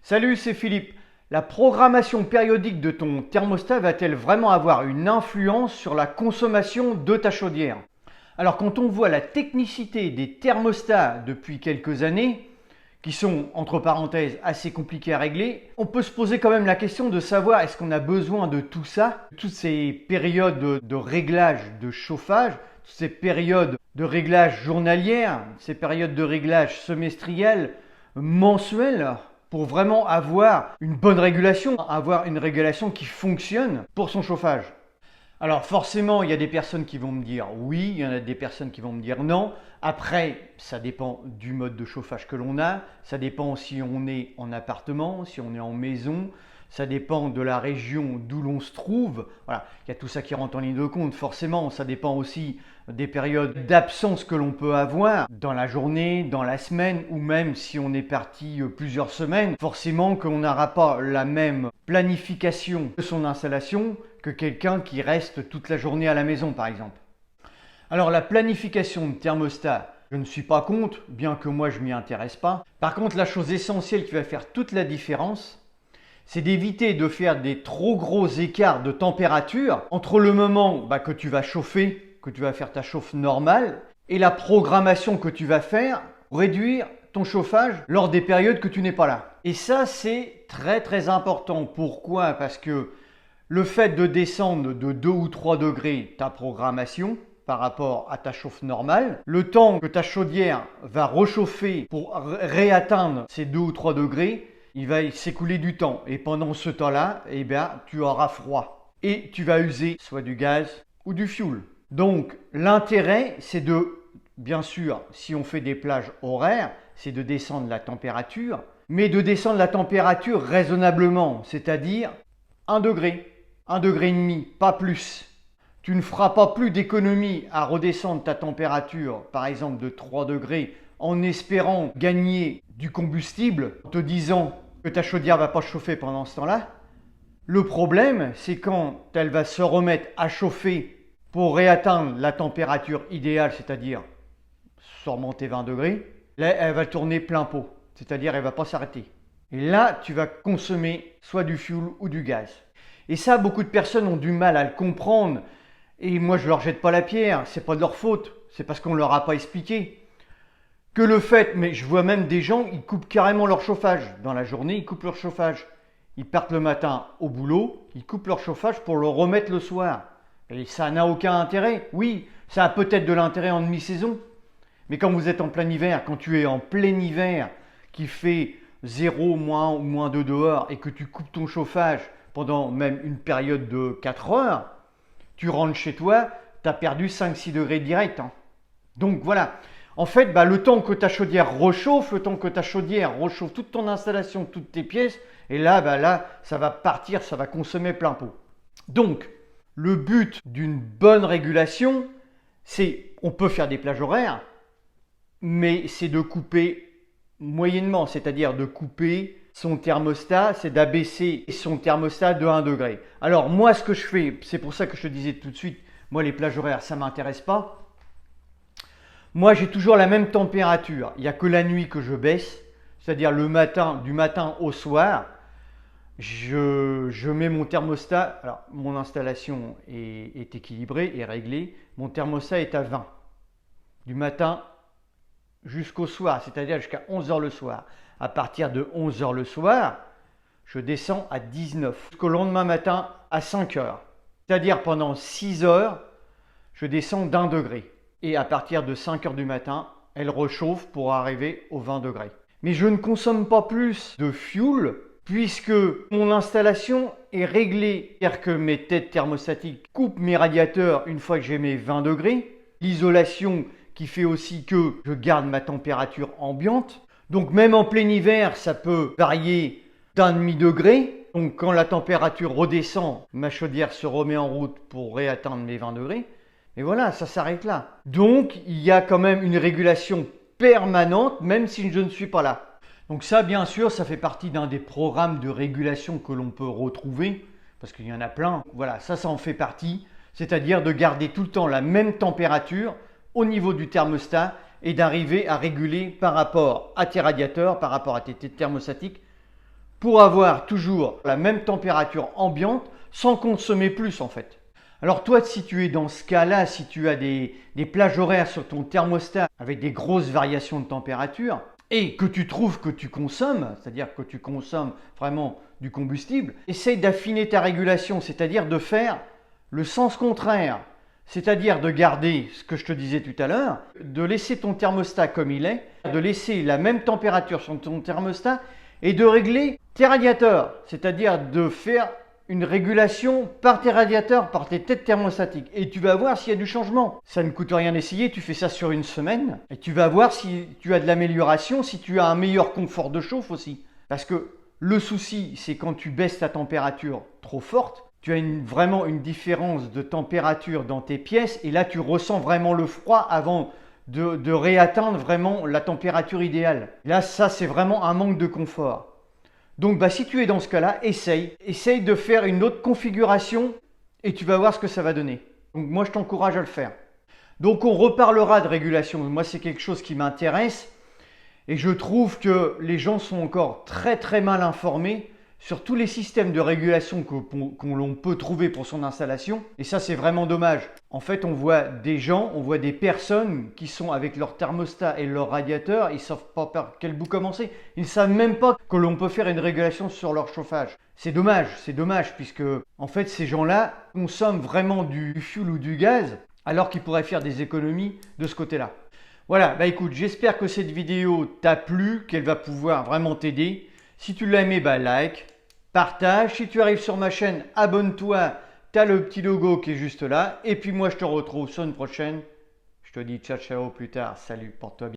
Salut, c'est Philippe. La programmation périodique de ton thermostat va-t-elle vraiment avoir une influence sur la consommation de ta chaudière? Alors quand on voit la technicité des thermostats depuis quelques années, qui sont entre parenthèses assez compliqués à régler, on peut se poser quand même la question de savoir est-ce qu'on a besoin de tout ça, toutes ces périodes de réglage de chauffage, toutes ces périodes de réglage journalières, ces périodes de réglage semestrielles, mensuelles, pour vraiment avoir une bonne régulation, avoir une régulation qui fonctionne pour son chauffage. Alors forcément, il y a des personnes qui vont me dire oui, il y en a des personnes qui vont me dire non. Après, ça dépend du mode de chauffage que l'on a, ça dépend si on est en appartement, si on est en maison, ça dépend de la région d'où l'on se trouve. Voilà, il y a tout ça qui rentre en ligne de compte. Forcément, ça dépend aussi des périodes d'absence que l'on peut avoir dans la journée, dans la semaine ou même si on est parti plusieurs semaines. Forcément qu'on n'aura pas la même planification de son installation que quelqu'un qui reste toute la journée à la maison par exemple. Alors la planification de thermostat, je ne suis pas contre, bien que moi je m'y intéresse pas. Par contre, la chose essentielle qui va faire toute la différence, c'est d'éviter de faire des trop gros écarts de température entre le moment que tu vas chauffer, que tu vas faire ta chauffe normale, et la programmation que tu vas faire pour réduire ton chauffage lors des périodes que tu n'es pas là. Et ça, c'est très important. Pourquoi? Parce que le fait de descendre de 2 ou 3 degrés ta programmation par rapport à ta chauffe normale, le temps que ta chaudière va rechauffer pour réatteindre ces 2 ou 3 degrés, il va s'écouler du temps. Et pendant ce temps-là, tu auras froid. Et tu vas user soit du gaz ou du fioul. Donc l'intérêt, c'est de, bien sûr, si on fait des plages horaires, c'est de descendre la température, mais de descendre la température raisonnablement, c'est-à-dire 1 degré. 1,5 degré, pas plus. Tu ne feras pas plus d'économie à redescendre ta température, par exemple de 3 degrés, en espérant gagner du combustible, en te disant que ta chaudière ne va pas chauffer pendant ce temps-là. Le problème, c'est quand elle va se remettre à chauffer pour réatteindre la température idéale, c'est-à-dire surmonter 20 degrés, là, elle va tourner plein pot, c'est-à-dire elle ne va pas s'arrêter. Et là, tu vas consommer soit du fioul ou du gaz. Et ça, beaucoup de personnes ont du mal à le comprendre. Et moi, je ne leur jette pas la pierre, c'est pas de leur faute, c'est parce qu'on ne leur a pas expliqué. Que le fait, mais je vois même des gens, ils coupent carrément leur chauffage. Dans la journée, ils coupent leur chauffage. Ils partent le matin au boulot, ils coupent leur chauffage pour le remettre le soir. Et ça n'a aucun intérêt. Oui, ça a peut-être de l'intérêt en demi-saison. Mais quand vous êtes en plein hiver, quand tu es en plein hiver, qui fait 0, moins ou moins 2 dehors, et que tu coupes ton chauffage pendant même une période de 4 heures, tu rentres chez toi, tu as perdu 5-6 degrés direct. Donc voilà, en fait, le temps que ta chaudière rechauffe, le temps que ta chaudière rechauffe toute ton installation, toutes tes pièces, et là, ça va partir, ça va consommer plein pot. Donc, le but d'une bonne régulation, c'est, on peut faire des plages horaires, mais c'est de couper moyennement, c'est-à-dire de couper son thermostat, c'est d'abaisser son thermostat de 1 degré. Alors moi, ce que je fais, c'est pour ça que je te disais tout de suite, moi les plages horaires, ça ne m'intéresse pas. Moi, j'ai toujours la même température. Il n'y a que la nuit que je baisse, c'est-à-dire le matin, du matin au soir, je mets mon thermostat. Alors, mon installation est équilibrée et réglée. Mon thermostat est à 20 du matin jusqu'au soir, c'est-à-dire jusqu'à 11 h le soir. À partir de 11 h le soir, je descends à 19 jusqu'au lendemain matin à 5 h. C'est-à-dire pendant 6 heures, je descends d'1 degré. Et à partir de 5 h du matin, elle rechauffe pour arriver aux 20 degrés. Mais je ne consomme pas plus de fioul puisque mon installation est réglée. C'est-à-dire que mes têtes thermostatiques coupent mes radiateurs une fois que j'ai mes 20 degrés. L'isolation qui fait aussi que je garde ma température ambiante. Donc même en plein hiver, ça peut varier d'1,5 degré. Donc quand la température redescend, ma chaudière se remet en route pour réatteindre mes 20 degrés. Et voilà, ça s'arrête là. Donc il y a quand même une régulation permanente, même si je ne suis pas là. Donc ça, bien sûr, ça fait partie d'un des programmes de régulation que l'on peut retrouver, parce qu'il y en a plein. Voilà, ça en fait partie, c'est-à-dire de garder tout le temps la même température au niveau du thermostat et d'arriver à réguler par rapport à tes radiateurs, par rapport à tes thermostatiques, pour avoir toujours la même température ambiante sans consommer plus en fait. Alors toi, si tu es dans ce cas-là, si tu as des plages horaires sur ton thermostat avec des grosses variations de température et que tu trouves que tu consommes, c'est-à-dire que tu consommes vraiment du combustible, essaye d'affiner ta régulation, c'est-à-dire de faire le sens contraire, c'est-à-dire de garder ce que je te disais tout à l'heure, de laisser ton thermostat comme il est, de laisser la même température sur ton thermostat et de régler tes radiateurs, c'est-à-dire de faire une régulation par tes radiateurs, par tes têtes thermostatiques. Et tu vas voir s'il y a du changement. Ça ne coûte rien d'essayer, tu fais ça sur une semaine et tu vas voir si tu as de l'amélioration, si tu as un meilleur confort de chauffe aussi. Parce que le souci, c'est quand tu baisses ta température trop forte, tu as vraiment une différence de température dans tes pièces et là tu ressens vraiment le froid avant de réatteindre vraiment la température idéale. Là, ça c'est vraiment un manque de confort. Donc si tu es dans ce cas-là, essaye de faire une autre configuration et tu vas voir ce que ça va donner. Donc moi je t'encourage à le faire. Donc on reparlera de régulation. Moi c'est quelque chose qui m'intéresse et je trouve que les gens sont encore très mal informés sur tous les systèmes de régulation que l'on peut trouver pour son installation. Et ça c'est vraiment dommage. En fait on voit des gens, on voit des personnes qui sont avec leur thermostat et leur radiateur, ils ne savent pas par quel bout commencer. Ils ne savent même pas que l'on peut faire une régulation sur leur chauffage. C'est dommage puisque en fait ces gens-là consomment vraiment du fuel ou du gaz alors qu'ils pourraient faire des économies de ce côté-là. Voilà, écoute, j'espère que cette vidéo t'a plu, qu'elle va pouvoir vraiment t'aider. Si tu l'as aimé, like, partage. Si tu arrives sur ma chaîne, abonne-toi. Tu as le petit logo qui est juste là. Et puis moi, je te retrouve sur une prochaine. Je te dis ciao, ciao, plus tard. Salut, porte-toi bien.